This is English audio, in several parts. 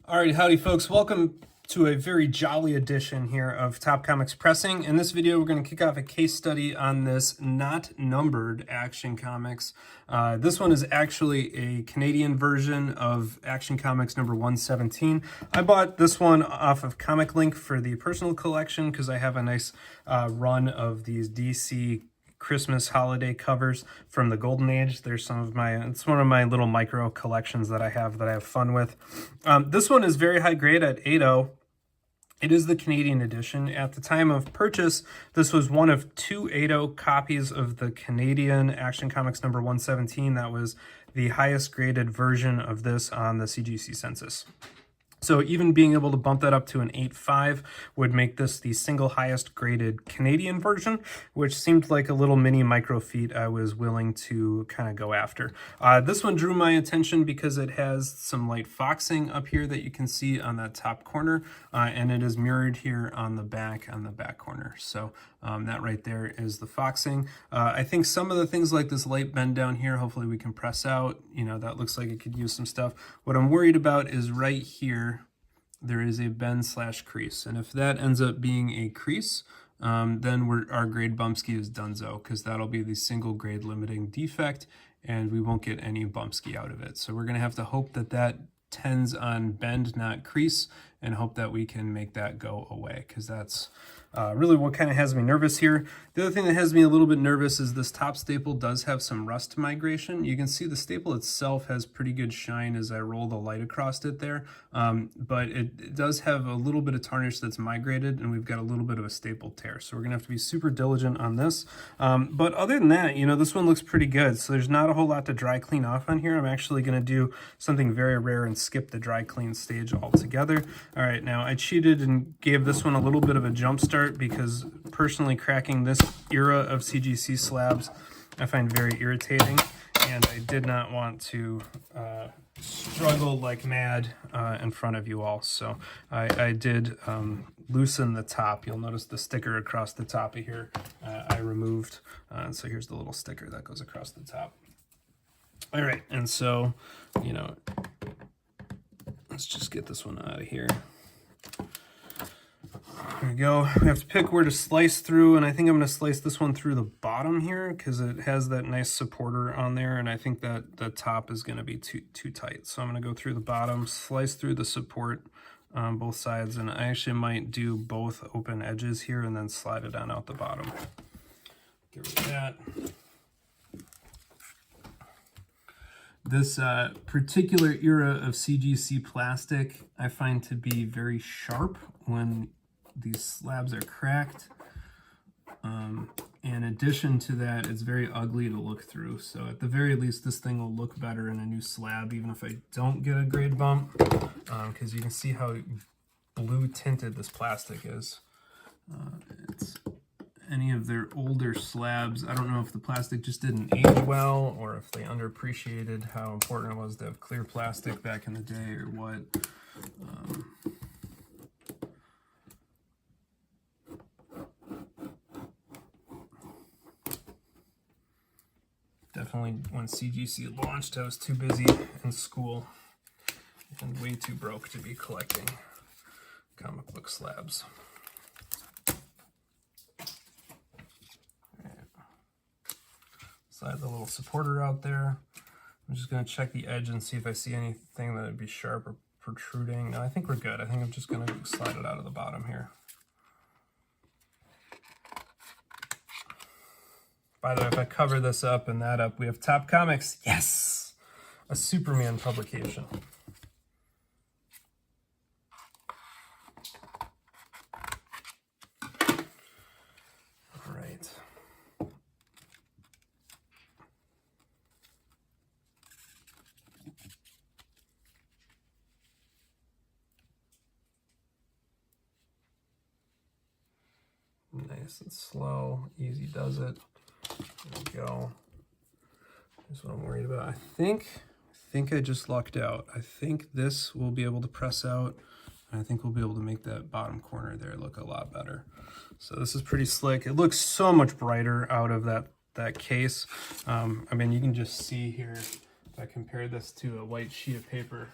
All right, howdy folks. Welcome to a very jolly edition here of Top Comics Pressing. In this video, we're going to kick off a case study on this not numbered Action Comics. This one is actually a Canadian version of Action Comics number 117. I bought this one off of Comic Link for the personal collection because I have a nice run of these DC Christmas holiday covers from the Golden Age. There's some of my, it's one of my little micro collections that I have fun with. This one is very high grade at 8.0. It is the Canadian edition. At the time of purchase, this was one of two 8.0 copies of the Canadian Action Comics number 117. That was the highest graded version of this on the CGC census. So even being able to bump that up to an 8.5 would make this the single highest graded Canadian version, which seemed like a little mini micro feat I was willing to kind of go after. This one drew my attention because it has some light foxing up here that you can see on that top corner, and it is mirrored here on the back corner. So that right there is the foxing. I think some of the things like this light bend down here, hopefully we can press out. You know, that looks like it could use some stuff. What I'm worried about is right here, there is a bend / crease. And if that ends up being a crease, then our grade bumpski is donezo, because that'll be the single grade limiting defect and we won't get any bumpski out of it. So we're gonna have to hope that that tends on bend, not crease, and hope that we can make that go away, because that's really what kind of has me nervous here. The other thing that has me a little bit nervous is this top staple does have some rust migration. You can see the staple itself has pretty good shine as I roll the light across it there, but it does have a little bit of tarnish that's migrated, and we've got a little bit of a staple tear. So we're gonna have to be super diligent on this. But other than that, you know, this one looks pretty good. So there's not a whole lot to dry clean off on here. I'm actually gonna do something very rare and skip the dry clean stage altogether. All right, now I cheated and gave this one a little bit of a jump start because personally cracking this era of CGC slabs I find very irritating, and I did not want to struggle like mad in front of you all. So I did loosen the top. You'll notice the sticker across the top of here I removed. And so here's the little sticker that goes across the top. All right, and so, you know, let's just get this one out of here. There we go. We have to pick where to slice through, and I think I'm going to slice this one through the bottom here because it has that nice supporter on there, and I think that the top is going to be too tight. So I'm going to go through the bottom, slice through the support on both sides, and I actually might do both open edges here and then slide it on out the bottom. Get rid of that. This particular era of CGC plastic I find to be very sharp when these slabs are cracked. In addition to that, it's very ugly to look through. So at the very least, this thing will look better in a new slab, even if I don't get a grade bump, because you can see how blue tinted this plastic is. It's any of their older slabs. I don't know if the plastic just didn't age well or if they underappreciated how important it was to have clear plastic back in the day or what. Definitely when CGC launched, I was too busy in school and way too broke to be collecting comic book slabs. Slide the little supporter out there. I'm just going to check the edge and see if I see anything that would be sharp or protruding. No, I think we're good. I think I'm just going to slide it out of the bottom here. By the way, if I cover this up and that up, we have Top Comics. Yes! A Superman publication. All right. Nice and slow, easy does it. There we go. Here's what I'm worried about. I think I just lucked out. I think this will be able to press out, and I think we'll be able to make that bottom corner there look a lot better. So this is pretty slick. It looks so much brighter out of that case. I mean, you can just see here, if I compare this to a white sheet of paper,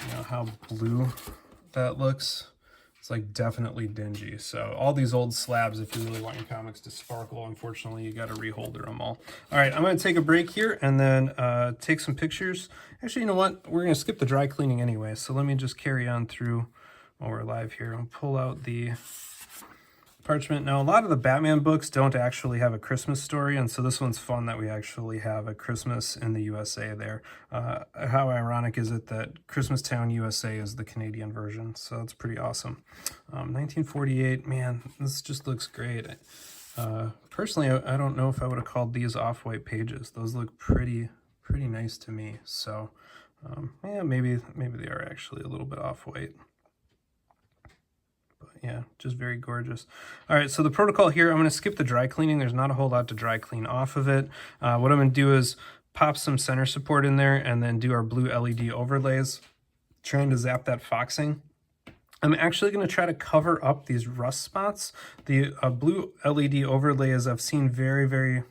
you know how blue that looks. It's like definitely dingy. So all these old slabs, if you really want your comics to sparkle, unfortunately, you got to reholder them all. All right, I'm going to take a break here and then take some pictures. Actually, you know what? We're going to skip the dry cleaning anyway. So let me just carry on through while we're live here. I'll pull out the parchment. Now, a lot of the Batman books don't actually have a Christmas story, and so this one's fun that we actually have a Christmas in the USA there. How ironic is it that Christmastown, USA is the Canadian version, so that's pretty awesome. 1948, man, this just looks great. Personally, I don't know if I would have called these off-white pages. Those look pretty nice to me, so yeah, maybe they are actually a little bit off-white. Yeah, just very gorgeous. All right, so the protocol here, I'm going to skip the dry cleaning. There's not a whole lot to dry clean off of it. What I'm going to do is pop some center support in there and then do our blue LED overlays, trying to zap that foxing. I'm actually going to try to cover up these rust spots. The blue LED overlays I've seen very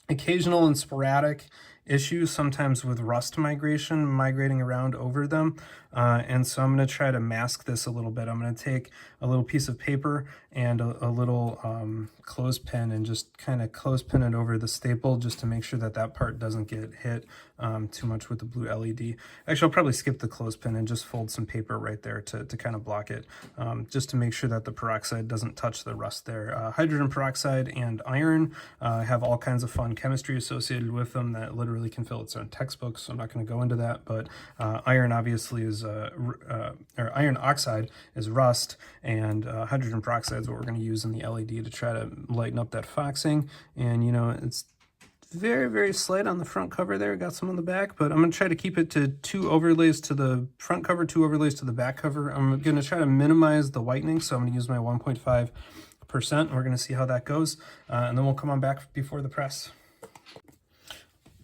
occasional and sporadic issues, sometimes with rust migrating around over them. And so I'm going to try to mask this a little bit. I'm going to take a little piece of paper and a little clothespin and just kind of clothespin it over the staple just to make sure that that part doesn't get hit too much with the blue LED. Actually, I'll probably skip the clothespin and just fold some paper right there to kind of block it, just to make sure that the peroxide doesn't touch the rust there. Hydrogen peroxide and iron have all kinds of fun chemistry associated with them that literally can fill its own textbook, so I'm not going to go into that, but iron obviously is, or iron oxide is rust, and hydrogen peroxide is what we're going to use in the LED to try to lighten up that foxing. And you know, it's very slight on the front cover there, got some on the back, but I'm going to try to keep it to 2 overlays to the front cover, 2 overlays to the back cover. I'm going to try to minimize the whitening, so I'm going to use my 1.5%. We're going to see how that goes, and then we'll come on back before the press.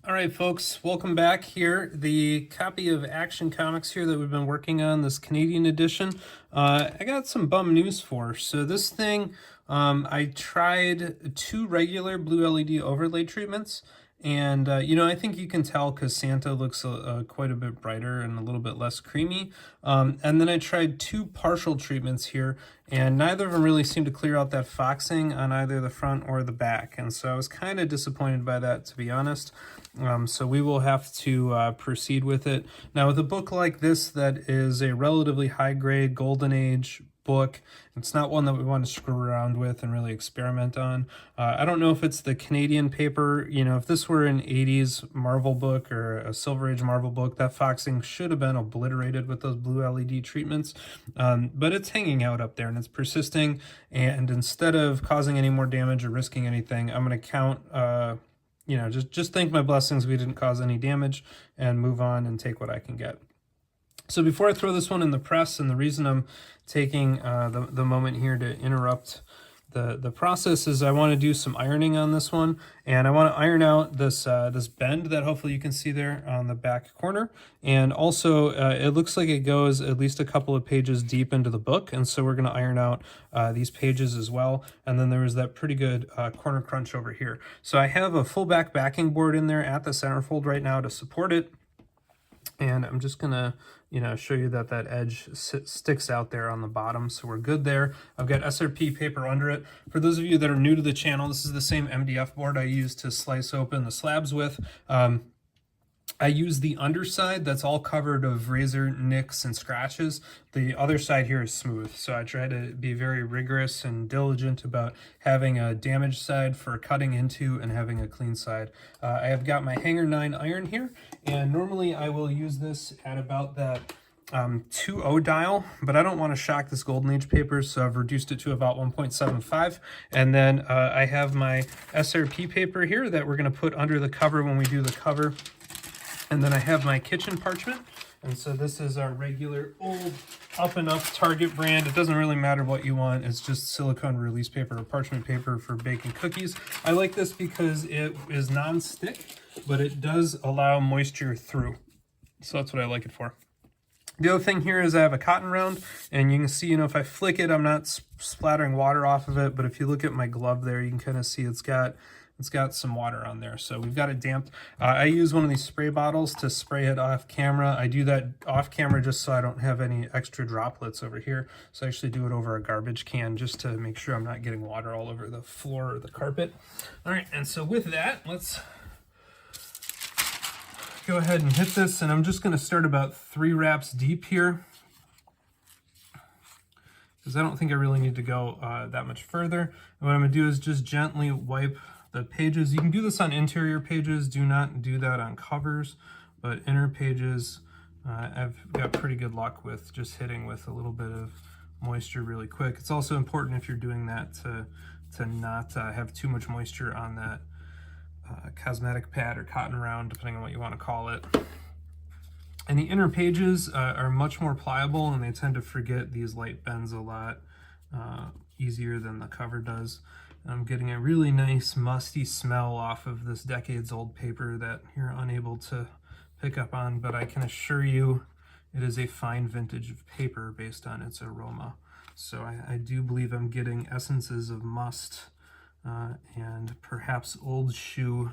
All right, folks, welcome back here. The copy of Action Comics here that we've been working on, this Canadian edition, I got some bum news for. So this thing, I tried 2 regular blue LED overlay treatments, and you know, I think you can tell because Santa looks quite a bit brighter and a little bit less creamy. And then I tried 2 partial treatments here, and neither of them really seemed to clear out that foxing on either the front or the back. And so I was kind of disappointed by that, to be honest. So we will have to proceed with it. Now, with a book like this that is a relatively high-grade Golden Age book, it's not one that we want to screw around with and really experiment on. I don't know if it's the Canadian paper. You know, if this were an 80s Marvel book or a Silver Age Marvel book, that foxing should have been obliterated with those blue LED treatments. But it's hanging out up there and it's persisting. And instead of causing any more damage or risking anything, I'm going to count... you know, just thank my blessings we didn't cause any damage and move on and take what I can get. So before I throw this one in the press, and the reason I'm taking the moment here to interrupt the process is I want to do some ironing on this one, and I want to iron out this this bend that hopefully you can see there on the back corner. And also it looks like it goes at least a couple of pages deep into the book, and so we're going to iron out these pages as well. And then there was that pretty good corner crunch over here. So I have a full back backing board in there at the centerfold right now to support it. And I'm just gonna, you know, show you that that edge sticks out there on the bottom, so we're good there. I've got SRP paper under it. For those of you that are new to the channel, this is the same MDF board I use to slice open the slabs with. I use the underside that's all covered of razor nicks and scratches. The other side here is smooth, so I try to be very rigorous and diligent about having a damaged side for cutting into and having a clean side. I have got my Hanger 9 iron here, and normally I will use this at about that 2.0 dial, but I don't want to shock this Golden Age paper, so I've reduced it to about 1.75. And then I have my SRP paper here that we're going to put under the cover when we do the cover. And then I have my kitchen parchment, and so this is our regular old up and up Target brand. It doesn't really matter what you want, it's just silicone release paper or parchment paper for baking cookies. I like this because it is non-stick, but it does allow moisture through, so that's what I like it for. The other thing here is I have a cotton round, and you can see, you know, if I flick it, I'm not splattering water off of it, but if you look at my glove there, you can kind of see it's got it's got some water on there. So we've got it damped. I use one of these spray bottles to spray it off camera. I do that off camera just so I don't have any extra droplets over here. So I actually do it over a garbage can just to make sure I'm not getting water all over the floor or the carpet. All right, and so with that, let's go ahead and hit this, and I'm just going to start about 3 wraps deep here because I don't think I really need to go that much further. And what I'm going to do is just gently wipe the pages. You can do this on interior pages, do not do that on covers, but inner pages I've got pretty good luck with just hitting with a little bit of moisture really quick. It's also important if you're doing that to not have too much moisture on that cosmetic pad or cotton round, depending on what you want to call it. And the inner pages are much more pliable, and they tend to forget these light bends a lot easier than the cover does. I'm getting a really nice musty smell off of this decades old paper that you're unable to pick up on, but I can assure you it is a fine vintage of paper based on its aroma. So I do believe I'm getting essences of must and perhaps old shoe,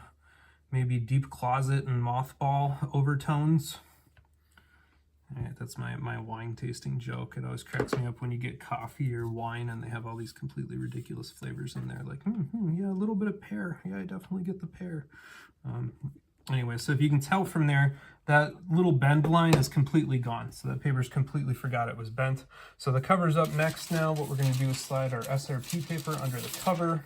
maybe deep closet and mothball overtones. All right, that's my wine tasting joke. It always cracks me up when you get coffee or wine and they have all these completely ridiculous flavors in there. Like, yeah, a little bit of pear. Yeah, I definitely get the pear. Anyway, so if you can tell from there, that little bend line is completely gone. So that paper's completely forgot it was bent. So the cover's up next now. What we're going to do is slide our SRP paper under the cover.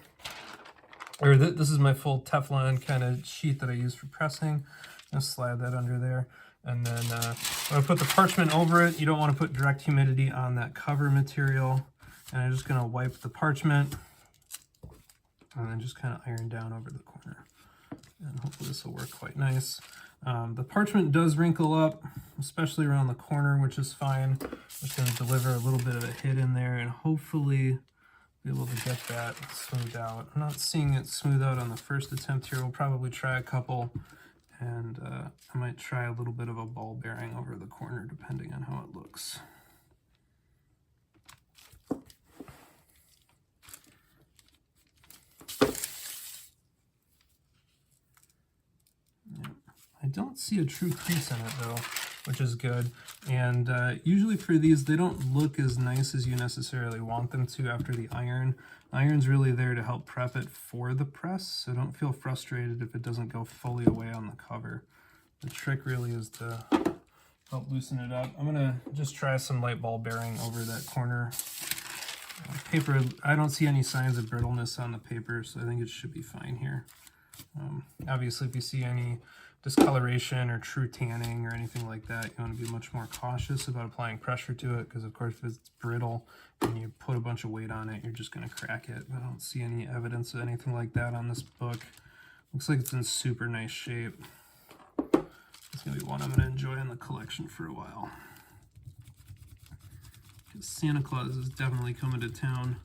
This is my full Teflon kind of sheet that I use for pressing. Just slide that under there. And then I'm going to put the parchment over it. You don't want to put direct humidity on that cover material. And I'm just going to wipe the parchment and then just kind of iron down over the corner. And hopefully this will work quite nice. The parchment does wrinkle up, especially around the corner, which is fine. I'm just going to deliver a little bit of a hit in there and hopefully be able to get that smoothed out. I'm not seeing it smooth out on the first attempt here. We'll probably try a couple, and I might try a little bit of a ball bearing over the corner depending on how it looks. I don't see a true crease in it though, which is good. And usually for these, they don't look as nice as you necessarily want them to after the iron. Iron's really there to help prep it for the press, so don't feel frustrated if it doesn't go fully away on the cover. The trick really is to help loosen it up. I'm gonna just try some light ball bearing over that corner. Paper, I don't see any signs of brittleness on the paper, so I think it should be fine here. Obviously, if you see any discoloration or true tanning or anything like that, you want to be much more cautious about applying pressure to it, because of course if it's brittle and you put a bunch of weight on it, you're just going to crack it. I don't see any evidence of anything like that on this book. Looks like it's in super nice shape. It's going to be one I'm going to enjoy in the collection for a while. Santa Claus is definitely coming to town,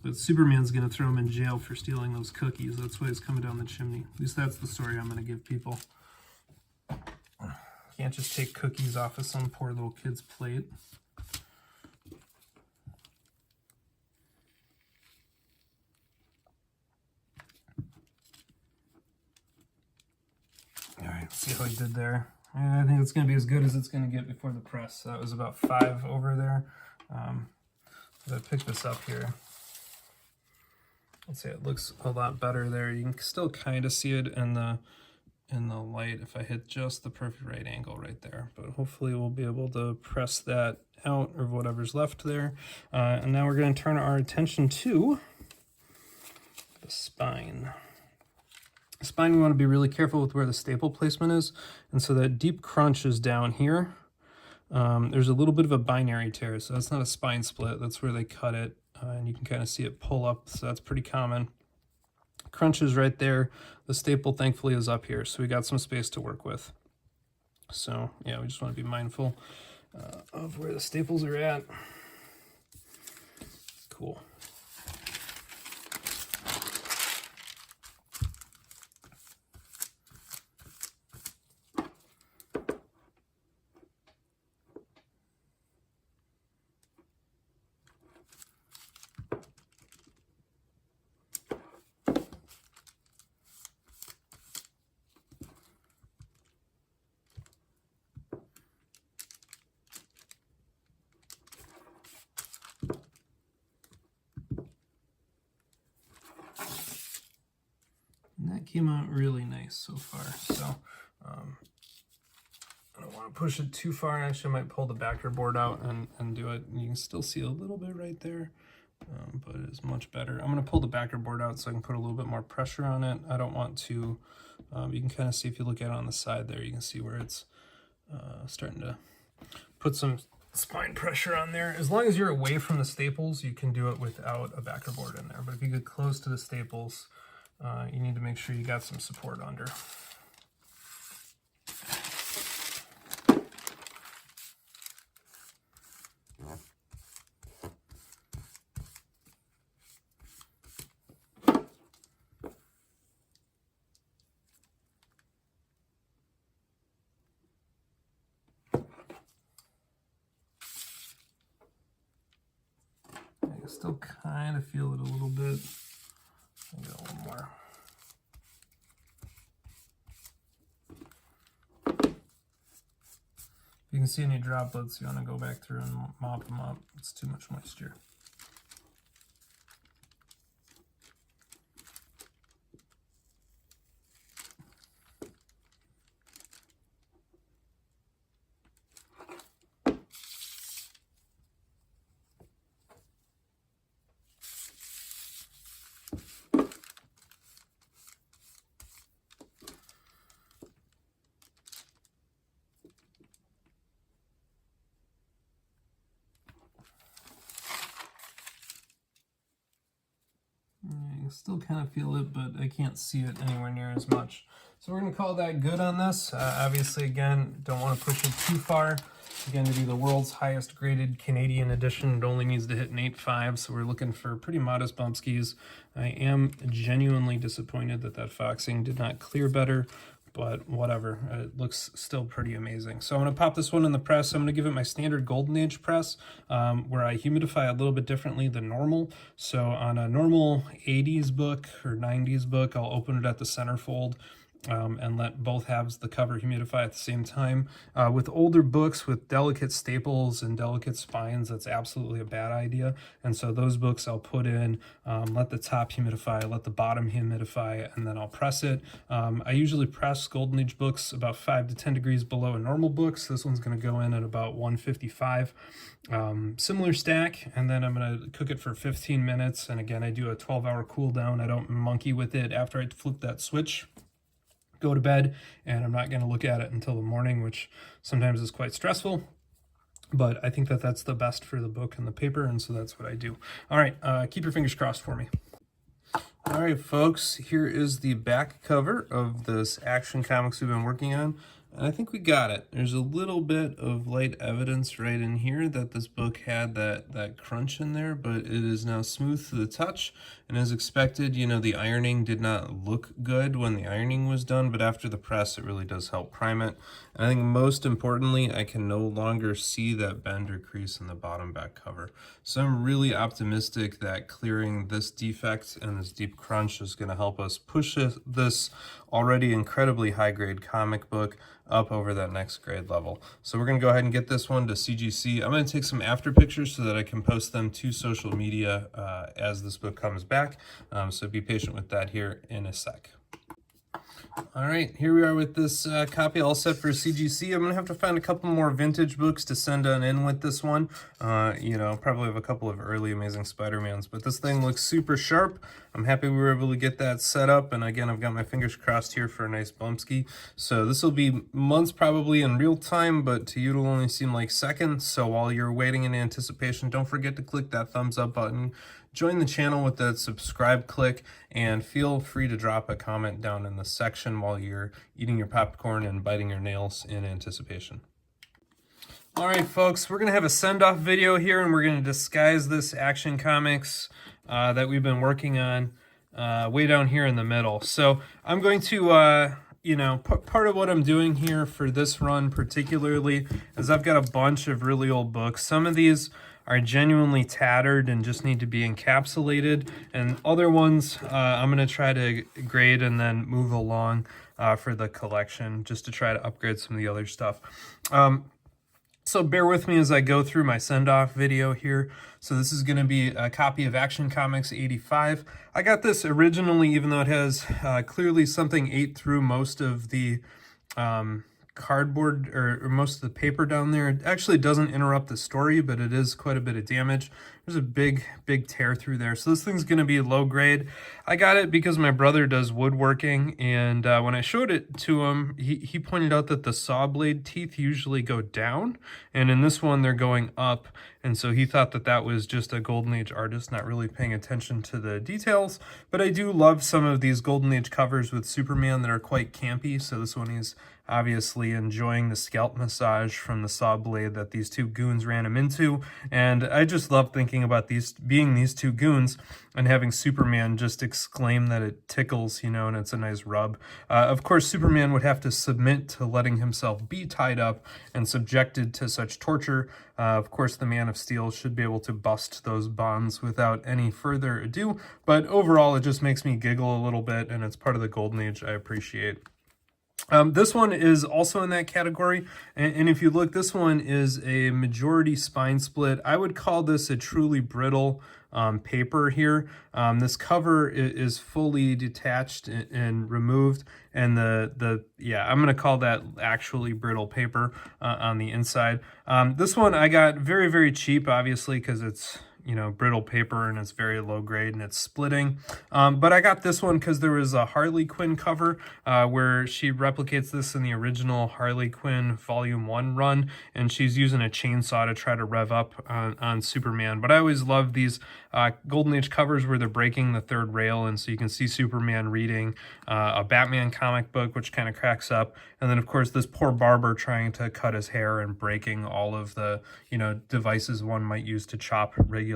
but Superman's going to throw him in jail for stealing those cookies. That's why he's coming down the chimney. At least that's the story I'm going to give people. Can't just take cookies off of some poor little kid's plate. All right, let's see how he did there. I think it's going to be as good as it's going to get before the press. That was about 5 over there. But I picked this up here. Let's say it looks a lot better there. You can still kind of see it in the light if I hit just the perfect right angle right there. But hopefully we'll be able to press that out or whatever's left there. And now we're going to turn our attention to the spine. The spine, we want to be really careful with where the staple placement is. And so that deep crunch is down here. There's a little bit of a binary tear, so that's not a spine split. That's where they cut it, and you can kind of see it pull up, so that's pretty common. Crunch is right there. The staple, thankfully, is up here, so we got some space to work with. So, yeah, we just want to be mindful of where the staples are at. Cool. came out really nice so far. So I don't want to push it too far. Actually, I might pull the backer board out and do it. And you can still see a little bit right there, but it is much better. I'm going to pull the backer board out so I can put a little bit more pressure on it. I don't want to, you can kind of see if you look at it on the side there, you can see where it's starting to put some spine pressure on there. As long as you're away from the staples, you can do it without a backer board in there. But if you get close to the staples, you need to make sure you got some support under. I can still kind of feel it a little bit. I'll get a little more. If you can see any droplets, you want to go back through and mop them up. It's too much moisture. I can still kind of feel it, but I can't see it anywhere near as much. So we're going to call that good on this. Obviously, again, don't want to push it too far. Again, to be the world's highest graded Canadian edition, it only needs to hit an 8.5, so we're looking for pretty modest bump skis. I am genuinely disappointed that that foxing did not clear better, but whatever, it looks still pretty amazing. So I'm going to pop this one in the press. I'm going to give it my standard Golden Age press, where I humidify a little bit differently than normal. So on a normal 80s book or 90s book, I'll open it at the centerfold and let both halves of the cover humidify at the same time. With older books with delicate staples and delicate spines, that's absolutely a bad idea. And so those books I'll put in, let the top humidify, let the bottom humidify, and then I'll press it. I usually press Golden Age books about 5 to 10 degrees below a normal book. So this one's going to go in at about 155. Similar stack, and then I'm going to cook it for 15 minutes. And again, I do a 12-hour cool down. I don't monkey with it after I flip that switch. Go to bed, and I'm not going to look at it until the morning, which sometimes is quite stressful, but I think that that's the best for the book and the paper, and so that's what I do. All right, keep your fingers crossed for me. All right, folks, here is the back cover of this Action Comics we've been working on. And I think we got it. There's a little bit of light evidence right in here that this book had that crunch in there, but it is now smooth to the touch. And as expected, you know, the ironing did not look good when the ironing was done, but after the press, it really does help prime it. And I think most importantly, I can no longer see that bend or crease in the bottom back cover. So I'm really optimistic that clearing this defect and this deep crunch is going to help us push this already incredibly high-grade comic book up over that next grade level. So we're going to go ahead and get this one to CGC. I'm going to take some after pictures so that I can post them to social media as this book comes back. So be patient with that here in a sec. All right, here we are with this copy all set for CGC. I'm going to have to find a couple more vintage books to send on in with this one. You know, probably have a couple of early Amazing Spider-Mans, but this thing looks super sharp. I'm happy we were able to get that set up, and again, I've got my fingers crossed here for a nice bump ski. So this will be months probably in real time, but to you it'll only seem like seconds. So while you're waiting in anticipation, don't forget to click that thumbs up button. Join the channel with that subscribe click, and feel free to drop a comment down in the section while you're eating your popcorn and biting your nails in anticipation. All right, folks, we're going to have a send-off video here, and we're going to disguise this Action Comics that we've been working on way down here in the middle. So I'm going to, you know, part of what I'm doing here for this run particularly is I've got a bunch of really old books. Some of these are genuinely tattered and just need to be encapsulated, and other ones I'm going to try to grade and then move along for the collection just to try to upgrade some of the other stuff. So bear with me as I go through my send-off video here. So this is going to be a copy of Action Comics 85. I got this originally, even though it has clearly something ate through most of the cardboard or most of the paper down there. It actually doesn't interrupt the story, but it is quite a bit of damage. There's a big tear through there. So this thing's going to be low grade. I got it because my brother does woodworking, and when I showed it to him, he pointed out that the saw blade teeth usually go down, and in this one they're going up, and so he thought that that was just a Golden Age artist not really paying attention to the details. But I do love some of these Golden Age covers with Superman that are quite campy, so this one is obviously enjoying the scalp massage from the saw blade that these two goons ran him into. And I just love thinking about these being these two goons and having Superman just exclaim that it tickles, you know, and it's a nice rub. Of course, Superman would have to submit to letting himself be tied up and subjected to such torture. Of course, the Man of Steel should be able to bust those bonds without any further ado. But overall, it just makes me giggle a little bit, and it's part of the Golden Age I appreciate. This one is also in that category, and if you look, this one is a majority spine split. I would call this a truly brittle paper here. This cover is fully detached and removed, and yeah, I'm going to call that actually brittle paper on the inside. This one I got very cheap, obviously, because it's, you know, brittle paper and it's very low grade and it's splitting. But I got this one because there was a Harley Quinn cover where she replicates this in the original Harley Quinn Volume 1 run, and she's using a chainsaw to try to rev up on Superman. But I always love these Golden Age covers where they're breaking the third rail, and so you can see Superman reading a Batman comic book, which kind of cracks up. And then, of course, this poor barber trying to cut his hair and breaking all of the, you know, devices one might use to chop regular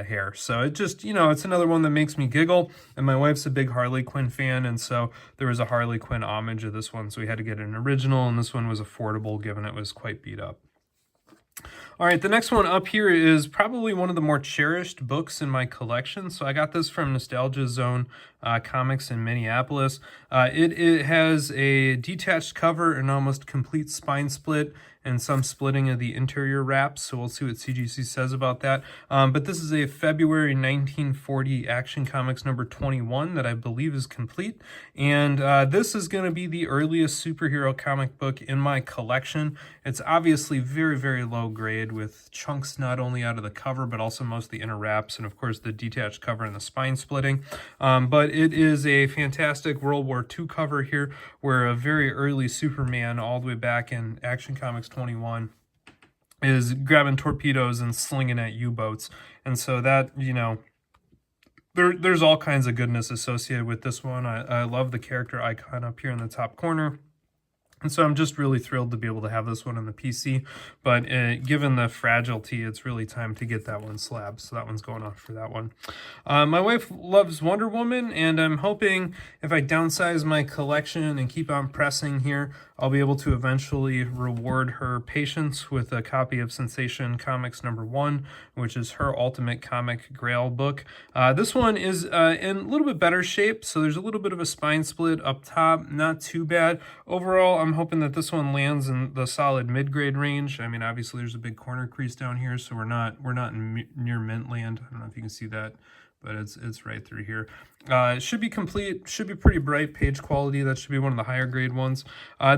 hair. So it just, you know, it's another one that makes me giggle. And my wife's a big Harley Quinn fan, and so there was a Harley Quinn homage of this one, so we had to get an original, and this one was affordable given it was quite beat up. All right, the next one up here is probably one of the more cherished books in my collection. So I got this from Nostalgia Zone Comics in Minneapolis. It has a detached cover, an almost complete spine split, and some splitting of the interior wraps, so we'll see what CGC says about that. But this is a February 1940 Action Comics number 21 that I believe is complete, and this is going to be the earliest superhero comic book in my collection. It's obviously very low grade, with chunks not only out of the cover, but also most of the inner wraps, and of course the detached cover and the spine splitting. But it is a fantastic World War II cover here, where a very early Superman, all the way back in Action Comics 21, is grabbing torpedoes and slinging at U-boats. And so that, you know, there's all kinds of goodness associated with this one. I love the character icon up here in the top corner. And so I'm just really thrilled to be able to have this one on the PC, but given the fragility, it's really time to get that one slabbed, so that one's going off for that one. My wife loves Wonder Woman, and I'm hoping if I downsize my collection and keep on pressing here, I'll be able to eventually reward her patience with a copy of Sensation Comics number 1, which is her ultimate comic grail book. This one is in a little bit better shape, so there's a little bit of a spine split up top, not too bad. Overall, I'm hoping that this one lands in the solid mid-grade range. I mean, obviously there's a big corner crease down here, so we're not near mint land. I don't know if you can see that, but it's right through here. It should be complete, should be pretty bright page quality. That should be one of the higher grade ones.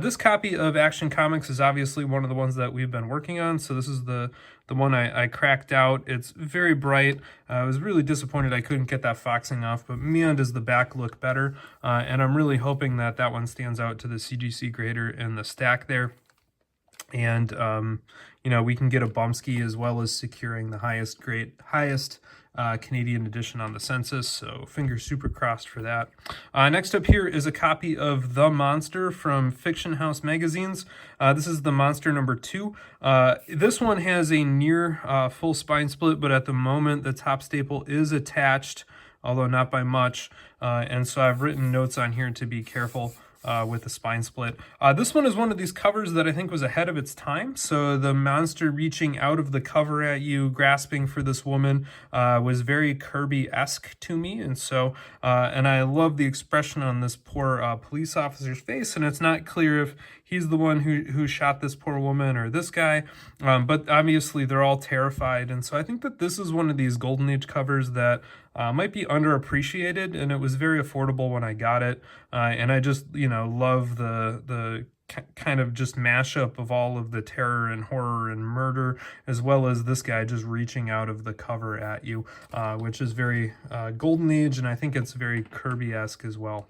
This copy of Action Comics is obviously one of the ones that we've been working on, so this is the one I cracked out. It's very bright. I was really disappointed I couldn't get that foxing off, but man, does the back look better, and I'm really hoping that that one stands out to the CGC grader in the stack there. And you know, we can get a Bumsky as well as securing the highest Canadian edition on the census, so fingers super crossed for that. Next up here is a copy of The Monster from Fiction House Magazines. This is The Monster number 2. This one has a near full spine split, but at the moment the top staple is attached, although not by much, and so I've written notes on here to be careful with the spine split. This one is one of these covers that I think was ahead of its time. So the monster reaching out of the cover at you, grasping for this woman, was very Kirby-esque to me. And so, and I love the expression on this poor police officer's face. And it's not clear if he's the one who shot this poor woman, or this guy. But obviously they're all terrified, and so I think that this is one of these Golden Age covers that might be underappreciated, and it was very affordable when I got it. And I just, love the kind of just mashup of all of the terror and horror and murder, as well as this guy just reaching out of the cover at you, which is very Golden Age, and I think it's very Kirby-esque as well.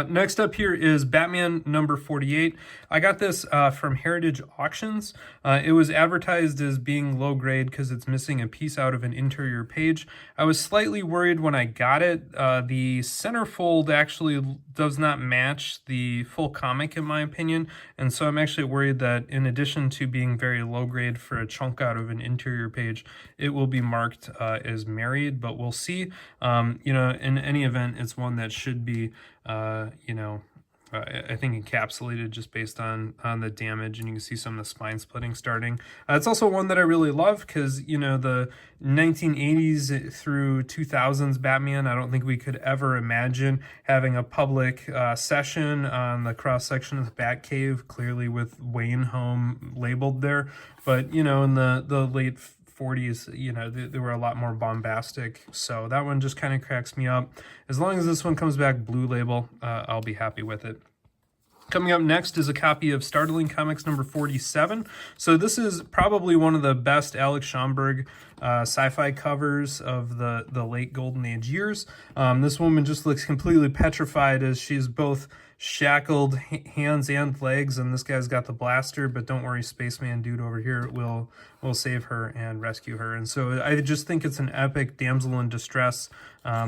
Next up here is Batman number 48. I got this from Heritage Auctions. It was advertised as being low grade because it's missing a piece out of an interior page. I was slightly worried when I got it. The centerfold actually does not match the full comic in my opinion, and so I'm actually worried that in addition to being very low grade for a chunk out of an interior page, it will be marked as married, but we'll see. In any event, it's one that should be I think encapsulated just based on the damage, and you can see some of the spine splitting starting. It's also one that I really love because, the 1980s through 2000s Batman, I don't think we could ever imagine having a public session on the cross-section of the Batcave, clearly with Wayne home labeled there. But, in the late 40s, they were a lot more bombastic. So that one just kind of cracks me up. As long as this one comes back blue label, I'll be happy with it. Coming up next is a copy of Startling Comics number 47. So this is probably one of the best Alex Schomburg sci-fi covers of the late Golden Age years. This woman just looks completely petrified as she's both shackled hands and legs, and this guy's got the blaster, but don't worry, Spaceman dude over here will save her and rescue her. And so I just think it's an epic damsel in distress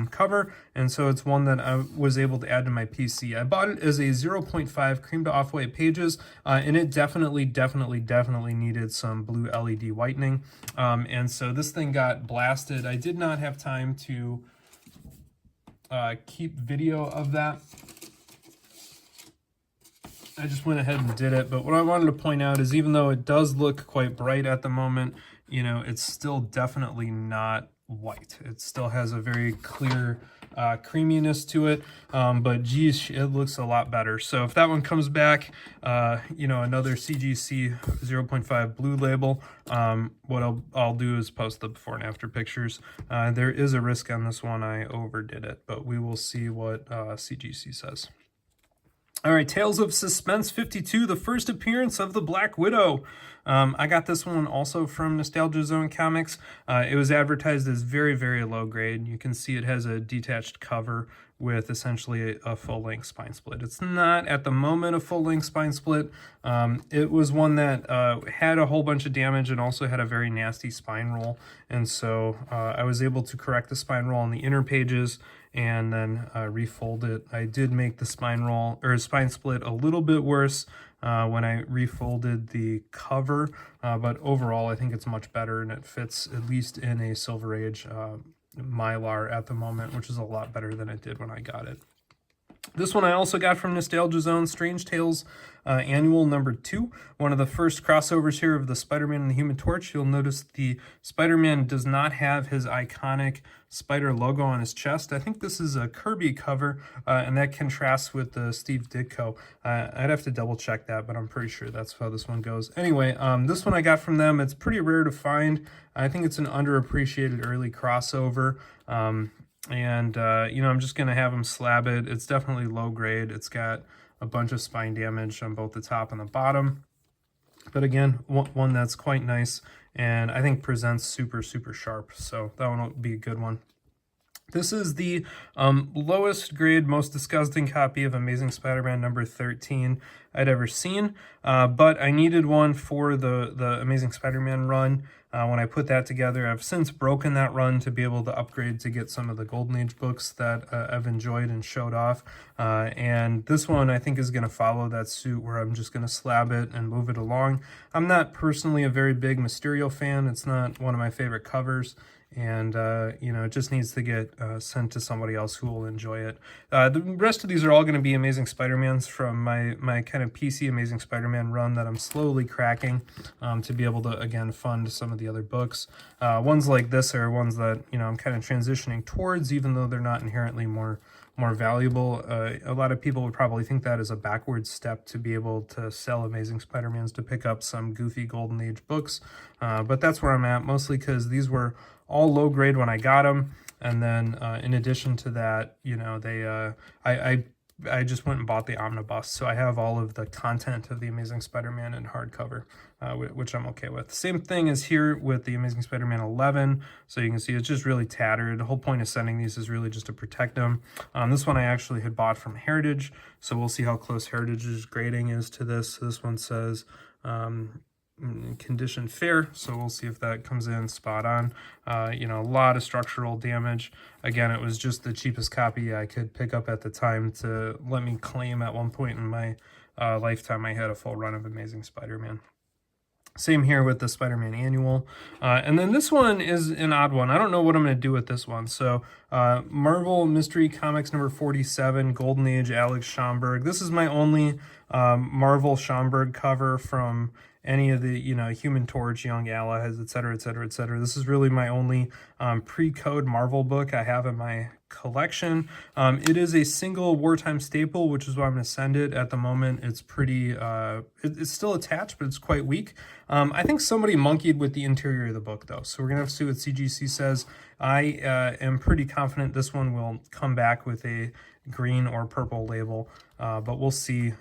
cover, and so it's one that I was able to add to my PC. I bought it as a 0.5 cream to off-white pages, and it definitely needed some blue LED whitening, and so this thing got blasted. I did not have time to keep video of that. I just went ahead and did it, but what I wanted to point out is even though it does look quite bright at the moment, it's still definitely not white. It still has a very clear creaminess to it, but geez, it looks a lot better. So if that one comes back, another CGC 0.5 blue label, what I'll do is post the before and after pictures. There is a risk on this one I overdid it, but we will see what CGC says. All right, Tales of Suspense 52, the first appearance of the Black Widow. I got this one also from Nostalgia Zone Comics. It was advertised as very, very low grade. You can see it has a detached cover with essentially a full-length spine split. It's not, at the moment, a full-length spine split. It was one that had a whole bunch of damage and also had a very nasty spine roll. And so I was able to correct the spine roll on the inner pages and then refold it. I did make the spine split a little bit worse when I refolded the cover, but overall I think it's much better, and it fits at least in a Silver Age Mylar at the moment, which is a lot better than it did when I got it. This one I also got from Nostalgia Zone, Strange Tales Annual number 2, one of the first crossovers here of the Spider-Man and the Human Torch. You'll notice the Spider-Man does not have his iconic spider logo on his chest. I think this is a Kirby cover, and that contrasts with the Steve Ditko. I'd have to double check that, but I'm pretty sure that's how this one goes. Anyway, this one I got from them. It's pretty rare to find. I think it's an underappreciated early crossover. I'm just going to have them slab it. It's definitely low grade. It's got a bunch of spine damage on both the top and the bottom. But again, one that's quite nice and I think presents super, super sharp. So that one will be a good one. This is the lowest grade, most disgusting copy of Amazing Spider-Man number 13 I'd ever seen. But I needed one for the Amazing Spider-Man run. When I put that together, I've since broken that run to be able to upgrade to get some of the Golden Age books that I've enjoyed and showed off. And this one I think is going to follow that suit where I'm just going to slab it and move it along. I'm not personally a very big Mysterio fan. It's not one of my favorite covers. And, it just needs to get sent to somebody else who will enjoy it. The rest of these are all going to be Amazing Spider-Mans from my kind of PC Amazing Spider-Man run that I'm slowly cracking to be able to, again, fund some of of the other books. Ones like this are ones that, you know, I'm kind of transitioning towards, even though they're not inherently more valuable. A lot of people would probably think that is a backward step to be able to sell Amazing Spider-Mans to pick up some goofy Golden Age books. But that's where I'm at, mostly because these were all low grade when I got them. And then in addition to that, you know, I just went and bought the omnibus, so I have all of the content of the Amazing Spider-Man in hardcover, which I'm okay with. Same thing as here with the Amazing Spider-Man 11, so you can see it's just really tattered. The whole point of sending these is really just to protect them. This one I actually had bought from Heritage, so we'll see how close Heritage's grading is to this. So this one says condition fair, so we'll see if that comes in spot on. You know, a lot of structural damage. Again, it was just the cheapest copy I could pick up at the time to let me claim at one point in my lifetime I had a full run of Amazing Spider-Man. Same here with the Spider-Man Annual. And then this one is an odd one. I don't know what I'm going to do with this one. So Marvel Mystery Comics number 47, Golden Age, Alex Schomburg. This is my only Marvel Schomburg cover from any of the, you know, Human Torch, Young Allies, etc., etc., etc. This is really my only pre-code Marvel book I have in my collection. It is a single wartime staple, which is why I'm going to send it. At the moment, it's pretty, it's still attached, but it's quite weak. I think somebody monkeyed with the interior of the book, though, so we're going to have to see what CGC says. I am pretty confident this one will come back with a green or purple label, but we'll see.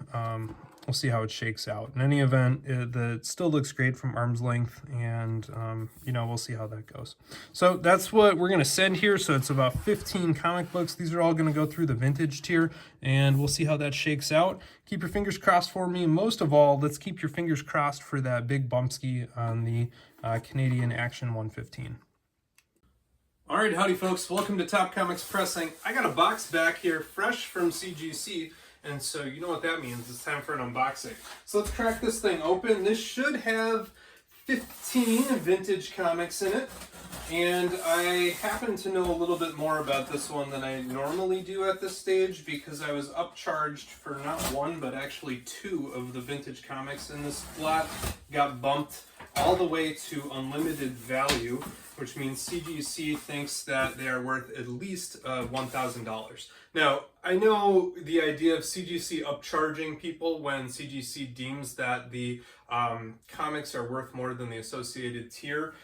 We'll see how it shakes out. In any event, it still looks great from arm's length, and you know, we'll see how that goes. So that's what we're going to send here. So it's about 15 comic books. These are all going to go through the vintage tier, and we'll see how that shakes out. Keep your fingers crossed for me. Most of all, let's keep your fingers crossed for that big bumpski on the Canadian Action 115. All right, howdy folks. Welcome to Top Comics Pressing. I got a box back here, fresh from CGC. And so you know what that means. It's time for an unboxing. So let's crack this thing open. This should have 15 vintage comics in it. And I happen to know a little bit more about this one than I normally do at this stage because I was upcharged for not one, but actually two of the vintage comics in this lot. Got bumped all the way to unlimited value, which means CGC thinks that they are worth at least $1,000. Now, I know the idea of CGC upcharging people when CGC deems that the comics are worth more than the associated tier.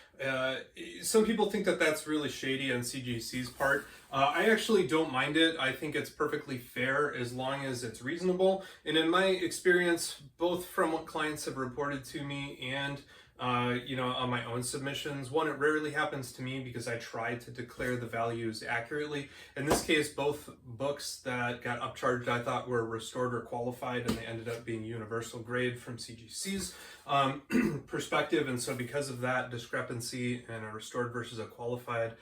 Some people think that that's really shady on CGC's part. I actually don't mind it. I think it's perfectly fair as long as it's reasonable. And in my experience, both from what clients have reported to me and you know, on my own submissions. One, it rarely happens to me because I try to declare the values accurately. In this case, both books that got upcharged I thought were restored or qualified, and they ended up being universal grade from CGC's perspective. And so because of that discrepancy in a restored versus a qualified,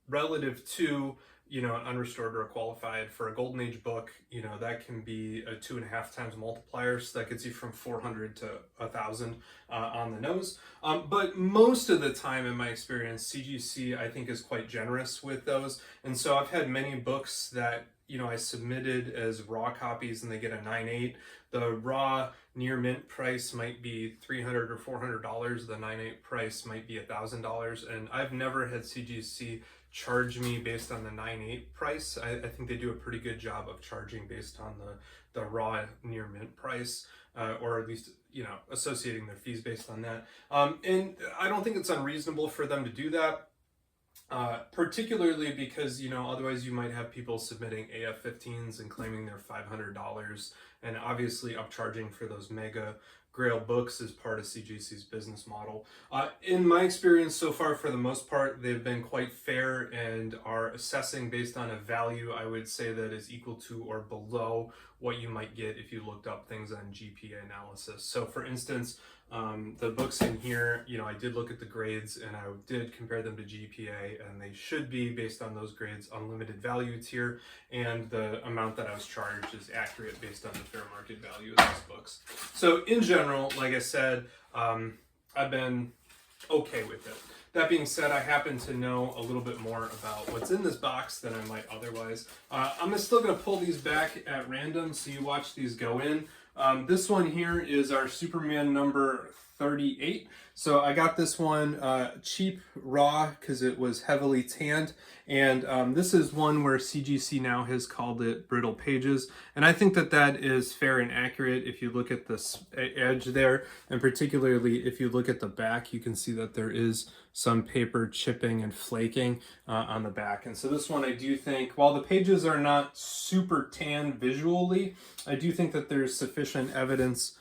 relative to, you know, an unrestored or a qualified for a Golden Age book, you know, that can be a 2.5 times multiplier, so that gets you from 400 to 1,000 on the nose. But most of the time, in my experience, CGC I think is quite generous with those, and so I've had many books that, you know, I submitted as raw copies and they get a 9.8. The raw near mint price might be $300 or $400. The 9.8 price might be $1,000, and I've never had CGC charge me based on the 9.8 price. I think they do a pretty good job of charging based on the raw near mint price, or at least, you know, associating their fees based on that. And I don't think it's unreasonable for them to do that. Particularly because, you know, otherwise you might have people submitting AF-15s and claiming they're $500, and obviously upcharging for those mega grail books is part of CGC's business model. In my experience so far, for the most part, they've been quite fair and are assessing based on a value, I would say, that is equal to or below what you might get if you looked up things on GPA analysis. So for instance, the books in here, you know, I did look at the grades and I did compare them to GPA, and they should be, based on those grades, unlimited value tier, and the amount that I was charged is accurate based on the fair market value of these books. So in general, like I said, I've been okay with it. That being said, I happen to know a little bit more about what's in this box than I might otherwise. I'm still going to pull these back at random so you watch these go in. This one here is our Superman number 38. So I got this one cheap raw because it was heavily tanned, and this is one where CGC now has called it brittle pages, and I think that that is fair and accurate. If you look at this edge there, and particularly if you look at the back, you can see that there is some paper chipping and flaking on the back. And so this one, I do think, while the pages are not super tan visually, I do think that there's sufficient evidence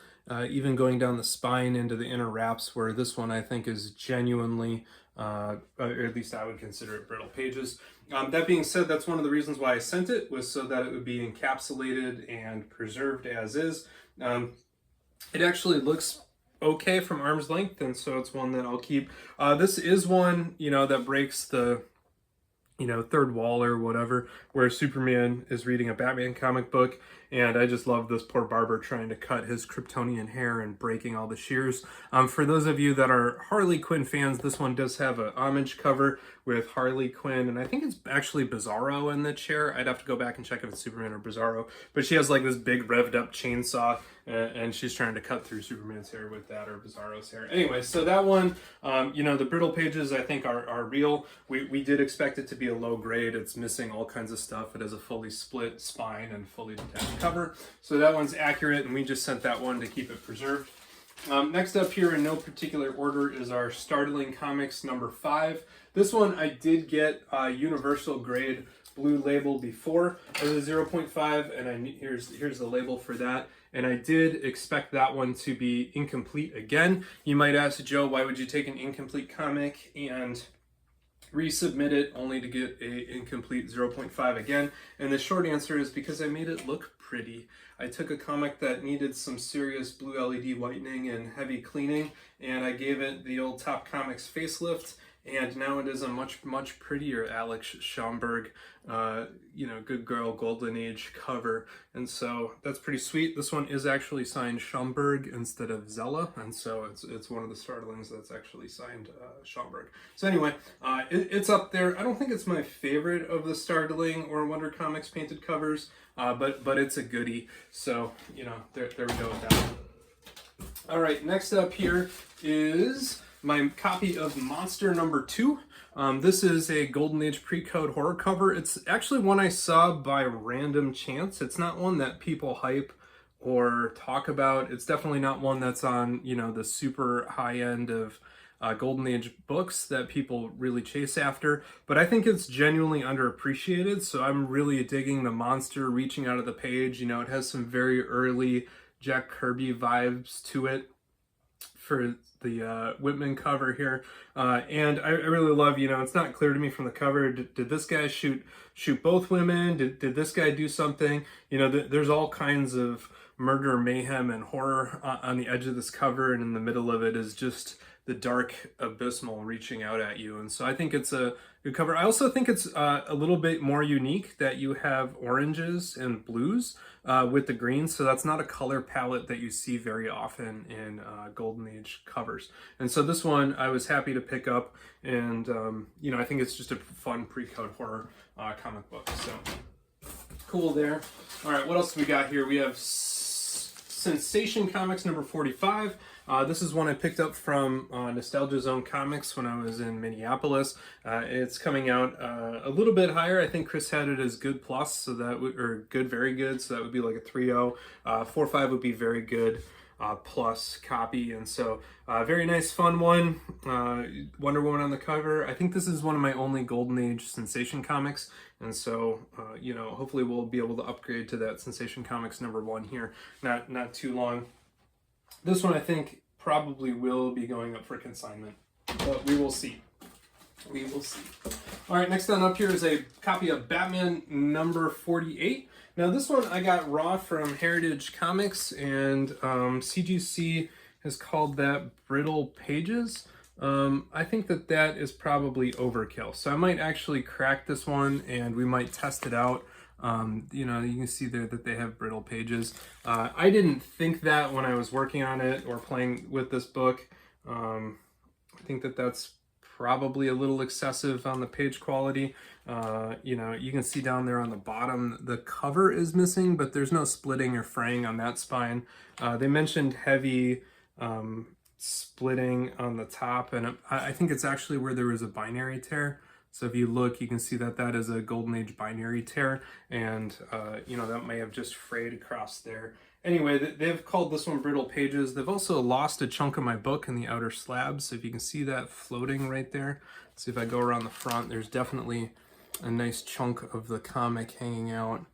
even going down the spine into the inner wraps, where this one I think is genuinely, or at least I would consider it brittle pages. That being said, that's one of the reasons why I sent it, was so that it would be encapsulated and preserved as is. It actually looks okay from arm's length, and so it's one that I'll keep. This is one, you know, that breaks the, you know, third wall or whatever, where Superman is reading a Batman comic book, and I just love this poor barber trying to cut his Kryptonian hair and breaking all the shears. For those of you that are Harley Quinn fans, this one does have a homage cover with Harley Quinn, and I think it's actually Bizarro in the chair. I'd have to go back and check if it's Superman or Bizarro, but she has like this big revved up chainsaw, and she's trying to cut through Superman's hair with that, or Bizarro's hair. Anyway, so that one, you know, the brittle pages I think are real. We did expect it to be a low grade. It's missing all kinds of stuff. It has a fully split spine and fully detached cover. So that one's accurate, and we just sent that one to keep it preserved. Next up here in no particular order is our Startling Comics number 5. This one I did get universal grade blue label before as a 0.5, and here's the label for that. And I did expect that one to be incomplete again. You might ask, Joe, why would you take an incomplete comic and resubmit it only to get a incomplete 0.5 again? And the short answer is because I made it look pretty. I took a comic that needed some serious blue LED whitening and heavy cleaning, and I gave it the old Top Comics facelift, and now it is a much prettier Alex Schomburg, you know, Good Girl Golden Age cover, and so that's pretty sweet. This one is actually signed Schomburg instead of Zella, and so it's one of the Startlings that's actually signed Schomburg. So anyway, it's up there. I don't think it's my favorite of the Startling or Wonder Comics painted covers, but it's a goodie. So, you know, there we go with that. All right, next up here is my copy of Monster number 2. This is a Golden Age pre-code horror cover. It's actually one I saw by random chance. It's not one that people hype or talk about. It's definitely not one that's on, you know, the super high end of Golden Age books that people really chase after, but I think it's genuinely underappreciated. So I'm really digging the monster reaching out of the page. You know, it has some very early Jack Kirby vibes to it for the Whitman cover here, and I really love, you know, it's not clear to me from the cover, did this guy shoot both women? Did this guy do something? You know, there's all kinds of murder, mayhem, and horror on the edge of this cover, and in the middle of it is just the dark abysmal reaching out at you. And so I think it's a good cover. I also think it's a little bit more unique that you have oranges and blues with the greens. So that's not a color palette that you see very often in Golden Age covers. And so this one I was happy to pick up, and you know, I think it's just a fun pre-code horror comic book. So cool there. All right, what else do we got here? We have Sensation Comics number 45. This is one I picked up from Nostalgia Zone Comics when I was in Minneapolis. It's coming out a little bit higher. I think Chris had it as good plus, so that would, or good very good, so that would be like a 3.0. 4.5 would be very good plus copy, and so very nice, fun one. Wonder Woman on the cover. I think this is one of my only Golden Age Sensation comics, and so you know, hopefully we'll be able to upgrade to that Sensation Comics number 1 here not too long. This one I think probably will be going up for consignment, but we will see. We will see. All right, next on up here is a copy of Batman number 48. Now this one I got raw from Heritage Comics, and CGC has called that brittle pages. I think that is probably overkill. So I might actually crack this one and we might test it out. You know, you can see there that they have brittle pages. I didn't think that when I was working on it or playing with this book. I think that's probably a little excessive on the page quality. You know, you can see down there on the bottom, the cover is missing, but there's no splitting or fraying on that spine. They mentioned heavy splitting on the top, and I think it's actually where there was a binary tear. So if you look, you can see that that is a Golden Age binary tear, and you know, that may have just frayed across there. Anyway, they've called this one brittle pages. They've also lost a chunk of my book in the outer slab, so if you can see that floating right there. See if I go around the front, there's definitely a nice chunk of the comic hanging out.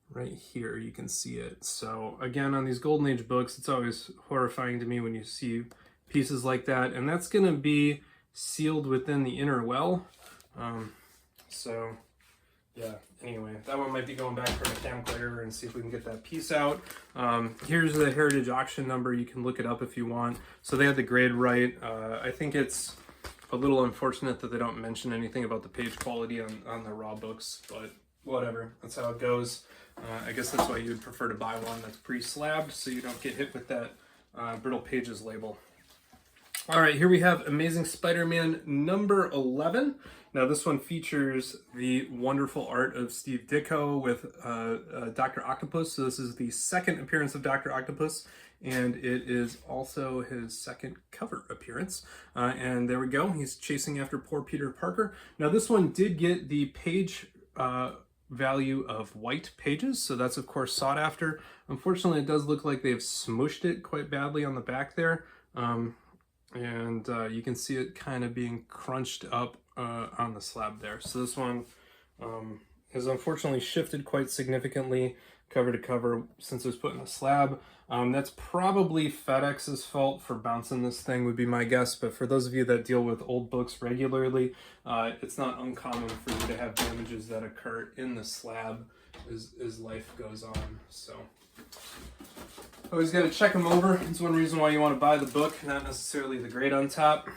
Right here, you can see it. So again, on these Golden Age books, it's always horrifying to me when you see pieces like that, and that's going to be sealed within the inner well. So yeah, anyway, that one might be going back for a camcorder and see if we can get that piece out. Here's the Heritage auction number. You can look it up if you want. So they had the grade right. I think it's a little unfortunate that they don't mention anything about the page quality on the raw books, but whatever, that's how it goes. I guess that's why you would prefer to buy one that's pre-slabbed, so you don't get hit with that brittle pages label. All right, here we have Amazing Spider-Man number 11. Now this one features the wonderful art of Steve Ditko with Dr. Octopus. So this is the second appearance of Dr. Octopus, and it is also his second cover appearance. And there we go, he's chasing after poor Peter Parker. Now this one did get the page value of white pages, so that's of course sought after. Unfortunately, it does look like they've smushed it quite badly on the back there, and you can see it kind of being crunched up on the slab there. So this one has unfortunately shifted quite significantly cover to cover since it was put in the slab. That's probably FedEx's fault for bouncing this thing, would be my guess, but for those of you that deal with old books regularly, it's not uncommon for you to have damages that occur in the slab as life goes on. So always got to check them over. It's one reason why you want to buy the book, not necessarily the grade on top.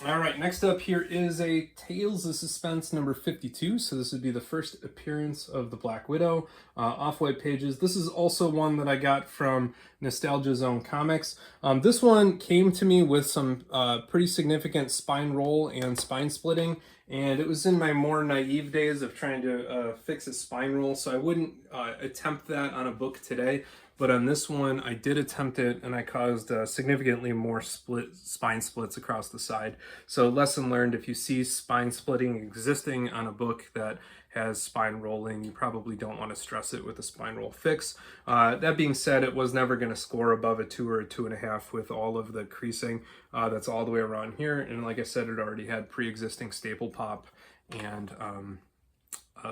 All right, next up here is a Tales of Suspense number 52. So this would be the first appearance of the Black Widow, off-white pages. This is also one that I got from Nostalgia Zone Comics. This one came to me with some pretty significant spine roll and spine splitting, and it was in my more naive days of trying to fix a spine roll, so I wouldn't attempt that on a book today. But on this one, I did attempt it, and I caused significantly more spine splits across the side. So lesson learned, if you see spine splitting existing on a book that has spine rolling, you probably don't want to stress it with a spine roll fix. That being said, it was never going to score above a 2 or a 2.5 with all of the creasing that's all the way around here. And like I said, it already had pre-existing staple pop and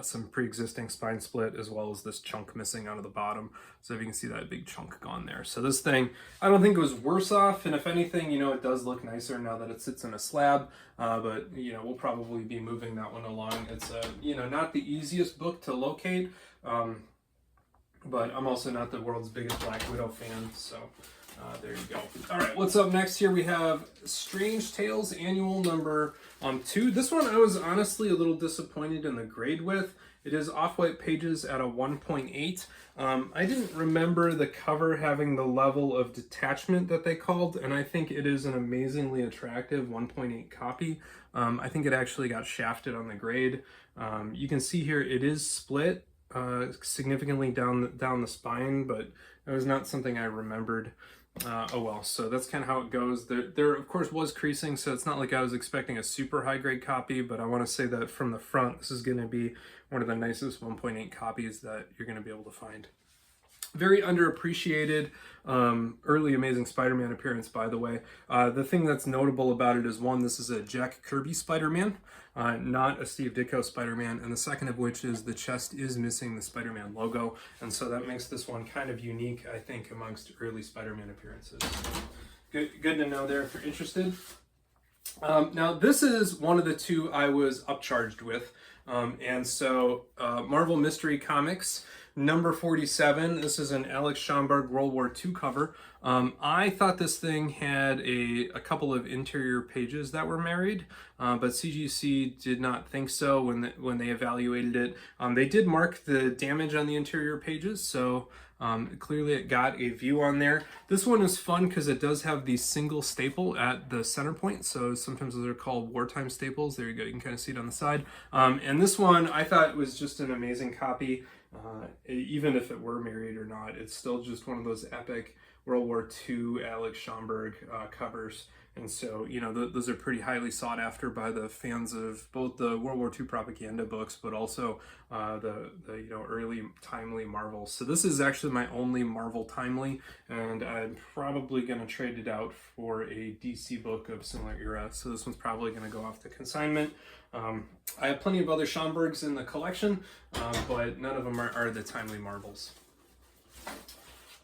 some pre-existing spine split, as well as this chunk missing out of the bottom. So if you can see that big chunk gone there. So this thing, I don't think it was worse off, and if anything, you know, it does look nicer now that it sits in a slab, but you know, we'll probably be moving that one along. It's you know, not the easiest book to locate, but I'm also not the world's biggest Black Widow fan, so there you go. All right, what's up next here? We have Strange Tales Annual number 2. This one I was honestly a little disappointed in the grade with. It is off-white pages at a 1.8. I didn't remember the cover having the level of detachment that they called, and I think it is an amazingly attractive 1.8 copy. I think it actually got shafted on the grade. You can see here it is split significantly down the spine, but it was not something I remembered. Oh well, so that's kind of how it goes. There of course was creasing, so it's not like I was expecting a super high grade copy, but I want to say that from the front, this is going to be one of the nicest 1.8 copies that you're going to be able to find. Very underappreciated early Amazing Spider-Man appearance, by the way. The thing that's notable about it is, one, this is a Jack Kirby Spider-Man, not a Steve Ditko Spider-Man, and the second of which is the chest is missing the Spider-Man logo, and so that makes this one kind of unique, I think, amongst early Spider-Man appearances. Good to know there if you're interested. Now, this is one of the two I was upcharged with, and so Marvel Mystery Comics number 47. This is an Alex Schomburg World War II cover. I thought this thing had a couple of interior pages that were married, but CGC did not think so when they evaluated it. They did mark the damage on the interior pages, so clearly it got a view on there. This one is fun because it does have the single staple at the center point, so sometimes those are called wartime staples. There you go, you can kind of see it on the side. And this one I thought was just an amazing copy. Even if it were married or not, it's still just one of those epic World War II Alex Schomburg covers. And so, you know, those are pretty highly sought after by the fans of both the World War II propaganda books, but also the you know, early timely Marvels. So this is actually my only Marvel timely, and I'm probably going to trade it out for a DC book of similar era. So this one's probably going to go off to consignment. I have plenty of other Schomburgs in the collection, but none of them are the timely Marvels.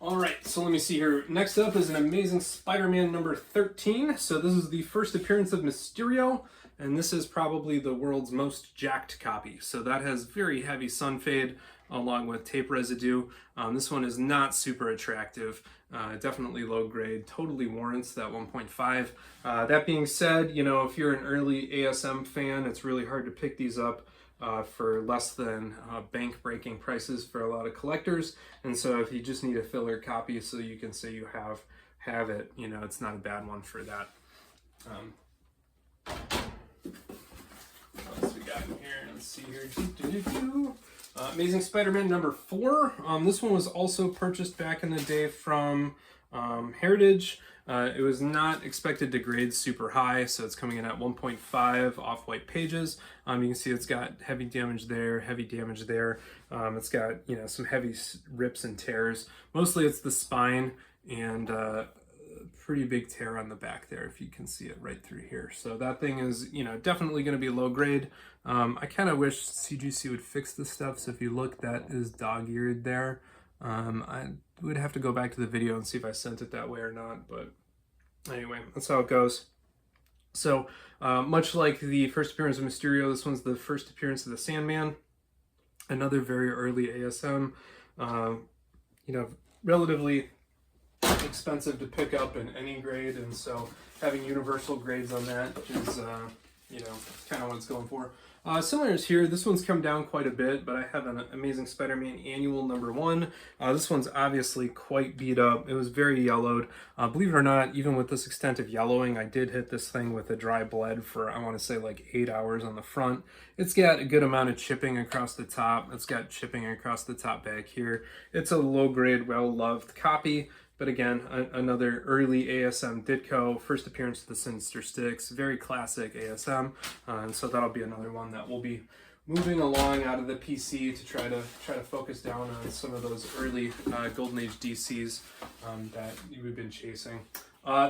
All right, so let me see here. Next up is an Amazing Spider-Man number 13. So this is the first appearance of Mysterio, and this is probably the world's most jacked copy. So that has very heavy sun fade along with tape residue. This one is not super attractive, definitely low grade, totally warrants that 1.5. That being said, you know, if you're an early ASM fan, it's really hard to pick these up for less than bank-breaking prices for a lot of collectors. And so if you just need a filler copy so you can say you have it, you know, it's not a bad one for that. What else we got in here? Let's see here. Amazing Spider-Man number 4. This one was also purchased back in the day from Heritage. It was not expected to grade super high, so it's coming in at 1.5 off-white pages. You can see it's got heavy damage there, heavy damage there. It's got, you know, some heavy rips and tears. Mostly it's the spine and pretty big tear on the back there, if you can see it right through here. So that thing is, you know, definitely going to be low grade. I kind of wish CGC would fix this stuff. So if you look, that is dog-eared there. I would have to go back to the video and see if I sent it that way or not, but anyway, that's how it goes. So much like the first appearance of Mysterio, this one's the first appearance of the Sandman, another very early ASM, you know, relatively expensive to pick up in any grade, and so having universal grades on that is you know, kind of what it's going for. Similar as here, this one's come down quite a bit, but I have an Amazing Spider-Man Annual number 1. This one's obviously quite beat up. It was very yellowed. Believe it or not, even with this extent of yellowing, I did hit this thing with a dry bled for, I want to say, like 8 hours on the front. It's got a good amount of chipping across the top. It's got chipping across the top back here. It's a low-grade, well-loved copy. But again, another early ASM Ditko, first appearance of the Sinister Sticks, very classic ASM, and so that'll be another one that we'll be moving along out of the PC to try to focus down on some of those early Golden Age DCs that we've been chasing.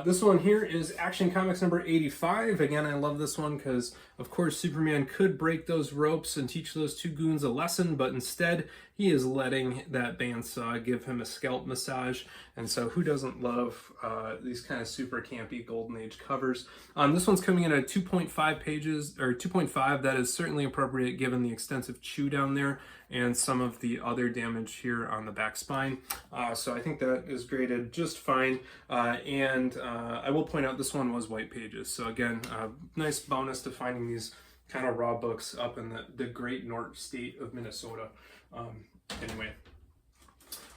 This one here is Action Comics number 85. Again, I love this one because, of course, Superman could break those ropes and teach those two goons a lesson, but instead he is letting that bandsaw give him a scalp massage. And so who doesn't love these kind of super campy Golden Age covers? This one's coming in at 2.5 pages, or 2.5. That is certainly appropriate given the extensive chew down there and some of the other damage here on the back spine. So I think that is graded just fine. And I will point out this one was white pages. So again, nice bonus to finding these kind of raw books up in the great north state of Minnesota. Anyway.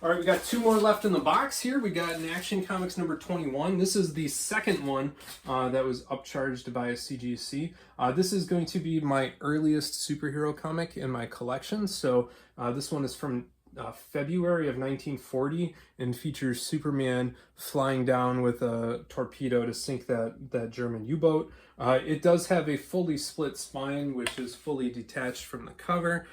All right, we got 2 more left in the box here. We got an Action Comics number 21. This is the second one that was upcharged by CGC. This is going to be my earliest superhero comic in my collection. So this one is from February of 1940 and features Superman flying down with a torpedo to sink that German U-boat. It does have a fully split spine, which is fully detached from the cover,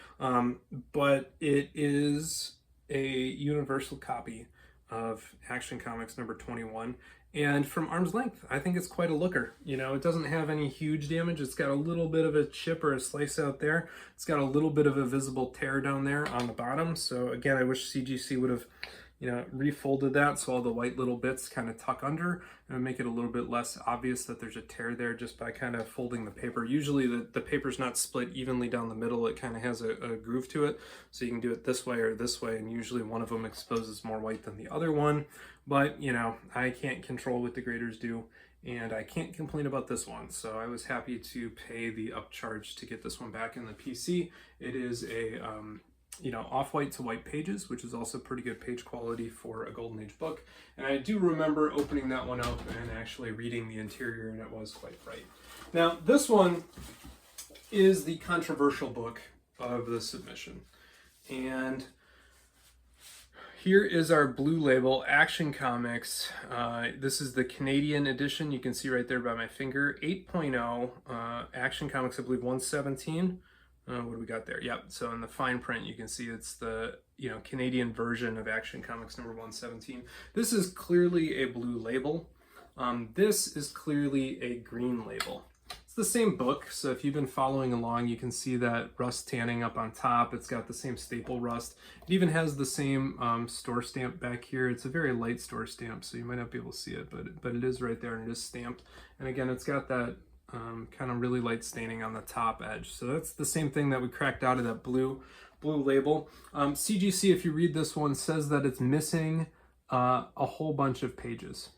but it is a universal copy of Action Comics number 21, and from arm's length I think it's quite a looker. You know, it doesn't have any huge damage. It's got a little bit of a chip or a slice out there. It's got a little bit of a visible tear down there on the bottom. So again, I wish CGC would have, you know, refolded that so all the white little bits kind of tuck under and make it a little bit less obvious that there's a tear there just by kind of folding the paper. Usually the paper's not split evenly down the middle. It kind of has a groove to it. So you can do it this way or this way, and usually one of them exposes more white than the other one. But, you know, I can't control what the graders do, and I can't complain about this one. So I was happy to pay the upcharge to get this one back in the PC. It is a you know, off-white to white pages, which is also pretty good page quality for a Golden Age book. And I do remember opening that one up and actually reading the interior, and it was quite bright. Now, this one is the controversial book of the submission. And here is our Blue Label Action Comics. This is the Canadian edition. You can see right there by my finger. 8.0 Action Comics, I believe 117. What do we got there? Yep. So in the fine print, you can see it's the Canadian version of Action Comics number 117. This is clearly a blue label. This is clearly a green label. It's the same book, so if you've been following along, you can see that rust tanning up on top. It's got the same staple rust. It even has the same store stamp back here. It's a very light store stamp, so you might not be able to see it, but it is right there and it is stamped. And again, it's got that kind of really light staining on the top edge. So that's the same thing that we cracked out of that blue label. CGC, if you read this one, says that it's missing a whole bunch of pages.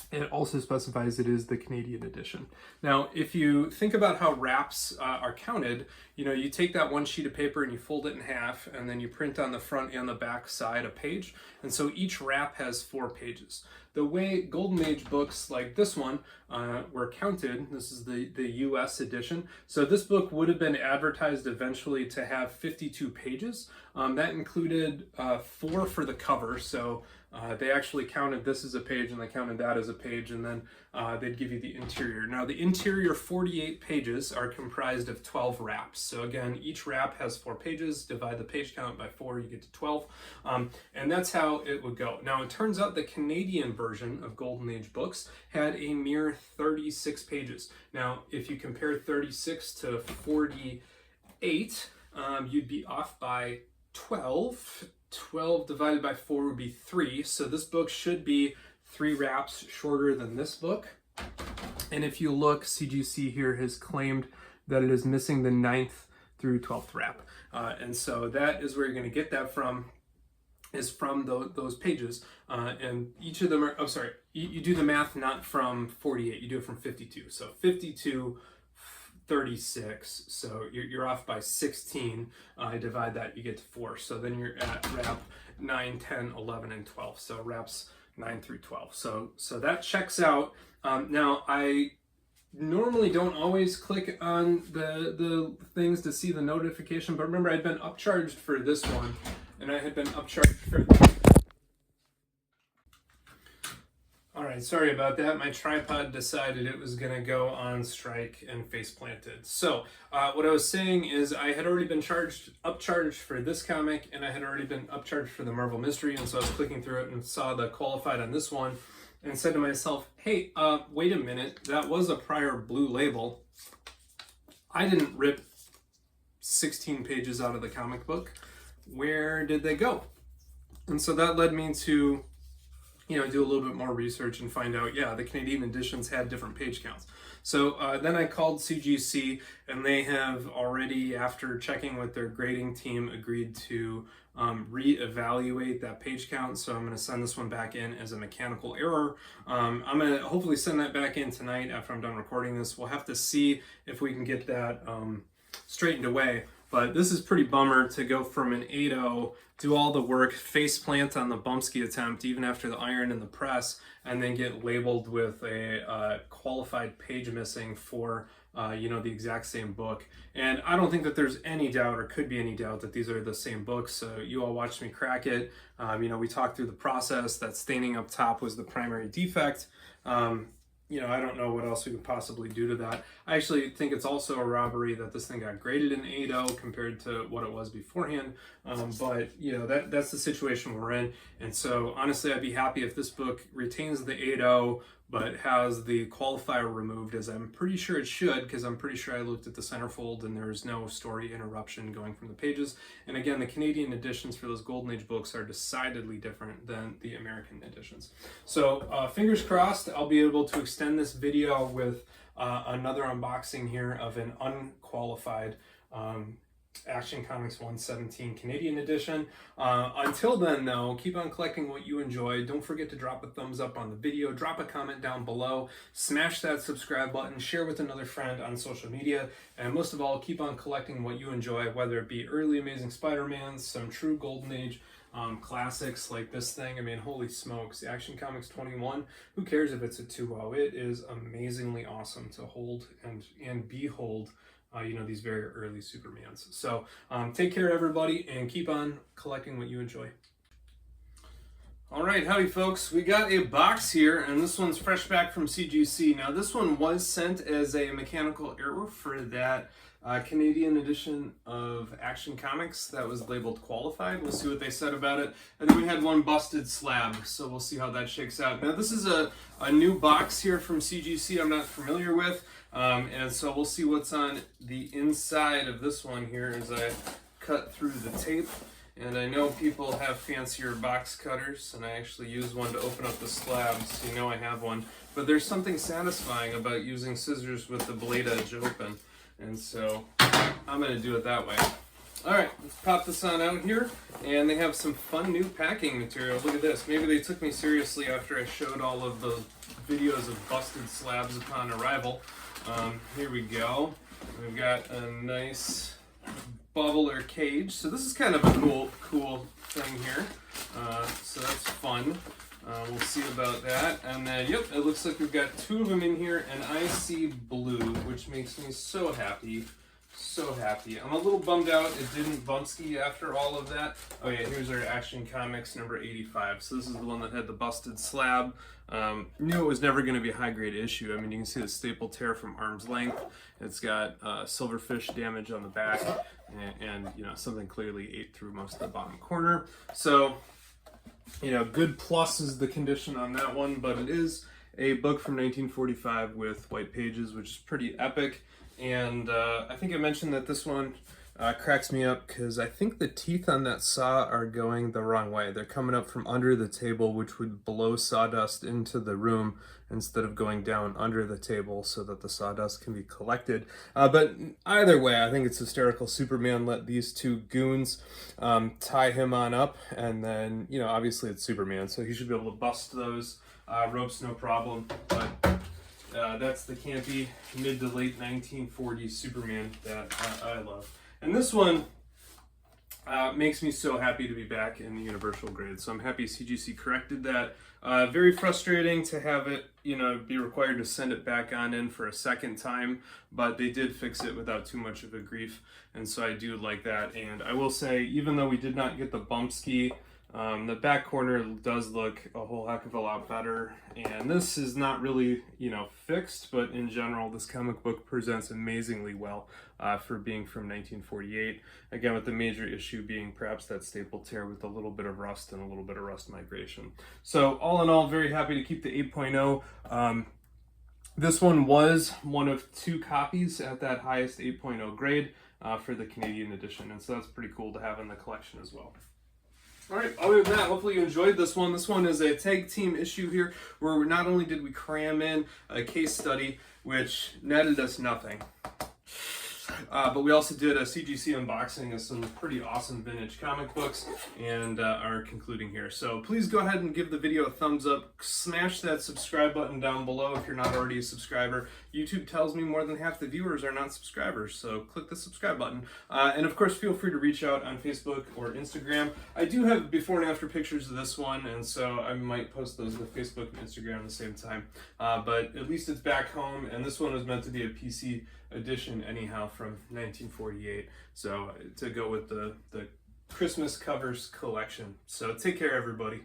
It also specifies it is the Canadian edition. Now, if you think about how wraps are counted, you take that one sheet of paper and you fold it in half, and then you print on the front and the back side a page. And so each wrap has 4 pages. The way Golden Age books like this one were counted, this is the US edition. So this book would have been advertised eventually to have 52 pages. That included 4 for the cover. So they actually counted this as a page and they counted that as a page, and then they'd give you the interior. Now the interior 48 pages are comprised of 12 wraps. So again, each wrap has 4 pages. Divide the page count by 4, you get to 12. And that's how it would go. Now it turns out the Canadian version of Golden Age books had a mere 36 pages. Now if you compare 36 to 48, you'd be off by 12. 12 divided by 4 would be 3. So this book should be 3 wraps shorter than this book. And if you look, CGC here has claimed that it is missing the 9th through 12th wrap. And so that is where you're going to get that from, is from those pages. And each of them are, you do the math not from 48, you do it from 52. So 52, 36, so you're off by 16. Divide that, you get to 4. So then you're at wrap 9, 10, 11, and 12. So wraps 9 through 12. So that checks out. Now I normally don't always click on the things to see the notification, but remember I'd been upcharged for this one, and I had been upcharged for. Alright, sorry about that. My tripod decided it was going to go on strike and face planted. So, what I was saying is I had already been upcharged for this comic, and I had already been upcharged for the Marvel Mystery, and so I was clicking through it and saw the qualified on this one, and said to myself, hey, wait a minute, that was a prior blue label. I didn't rip 16 pages out of the comic book. Where did they go? And so that led me to do a little bit more research and find out, yeah, the Canadian editions had different page counts. So then I called CGC, and they have already, after checking with their grading team, agreed to reevaluate that page count. So I'm going to send this one back in as a mechanical error. I'm going to hopefully send that back in tonight after I'm done recording this. We'll have to see if we can get that straightened away. But this is pretty bummer to go from an 8.0, do all the work, face plant on the Bumsky attempt, even after the iron and the press, and then get labeled with a qualified page missing for the exact same book. And I don't think that there's any doubt, or could be any doubt, that these are the same books. So you all watched me crack it. We talked through the process. That staining up top was the primary defect. I don't know what else we could possibly do to that. I actually think it's also a robbery that this thing got graded in 8.0 compared to what it was beforehand. But that's the situation we're in. And so honestly, I'd be happy if this book retains the 8.0, but has the qualifier removed, as I'm pretty sure it should, because I'm pretty sure I looked at the centerfold and there's no story interruption going from the pages. And again, the Canadian editions for those Golden Age books are decidedly different than the American editions. So fingers crossed, I'll be able to extend this video with another unboxing here of an unqualified Action Comics 117 Canadian edition. Until then, though, keep on collecting what you enjoy. Don't forget to drop a thumbs up on the video, drop a comment down below, smash that subscribe button, share with another friend on social media, and most of all, keep on collecting what you enjoy, whether it be early Amazing Spider-Man, some true Golden Age classics like this thing. I mean, holy smokes, Action Comics 21, who cares if it's a 2.0? It is amazingly awesome to hold and behold these very early Supermans. So take care, everybody, and keep on collecting what you enjoy. All right, howdy folks. We got a box here, and this one's fresh back from CGC. Now this one was sent as a mechanical error for that Canadian edition of Action Comics that was labeled qualified. We'll see what they said about it. And then we had one busted slab, so we'll see how that shakes out. Now this is a new box here from CGC I'm not familiar with, and so we'll see what's on the inside of this one here as I cut through the tape. And I know people have fancier box cutters, and I actually use one to open up the slabs, so you know I have one. But there's something satisfying about using scissors with the blade edge open, and so I'm going to do it that way. Alright, let's pop this on out here, and they have some fun new packing material. Look at this. Maybe they took me seriously after I showed all of the videos of busted slabs upon arrival. Here we go. We've got a nice bubble or cage. So this is kind of a cool thing here. So that's fun. We'll see about that. And then, yep, it looks like we've got two of them in here, and I see blue, which makes me so happy. So happy. I'm a little bummed out it didn't Bunsky after all of that. Oh yeah, here's our Action Comics number 85. So this is the one that had the busted slab. Knew it was never going to be a high grade issue. I mean, you can see the staple tear from arm's length. It's got silverfish damage on the back, and you know, something clearly ate through most of the bottom corner. So, you know, good plus is the condition on that one, but it is a book from 1945 with white pages, which is pretty epic. And I think I mentioned that this one cracks me up because I think the teeth on that saw are going the wrong way. They're coming up from under the table, which would blow sawdust into the room instead of going down under the table so that the sawdust can be collected. But either way, I think it's hysterical. Superman let these two goons tie him on up, and then, you know, obviously it's Superman, so he should be able to bust those ropes no problem. But that's the campy mid to late 1940s Superman that I love. And this one makes me so happy to be back in the universal grade. So I'm happy CGC corrected that. Very frustrating to have it, you know, be required to send it back on in for a second time, but they did fix it without too much of a grief. And so I do like that. And I will say, even though we did not get the bump ski, the back corner does look a whole heck of a lot better, and this is not really, you know, fixed, but in general this comic book presents amazingly well for being from 1948, again with the major issue being perhaps that staple tear with a little bit of rust and a little bit of rust migration. So all in all, very happy to keep the 8.0. This one was one of two copies at that highest 8.0 grade for the Canadian edition, and so that's pretty cool to have in the collection as well. All right, other than that, hopefully you enjoyed this one. This one is a tag team issue here where not only did we cram in a case study, which netted us nothing, but we also did a CGC unboxing of some pretty awesome vintage comic books, and are concluding here. So please go ahead and give the video a thumbs up. Smash that subscribe button down below if you're not already a subscriber. YouTube tells me more than half the viewers are not subscribers, so click the subscribe button. And of course, feel free to reach out on Facebook or Instagram. I do have before and after pictures of this one, and so I might post those to Facebook and Instagram at the same time. But at least it's back home, and this one was meant to be a PC edition anyhow from 1948, so to go with the Christmas covers collection. So take care, everybody.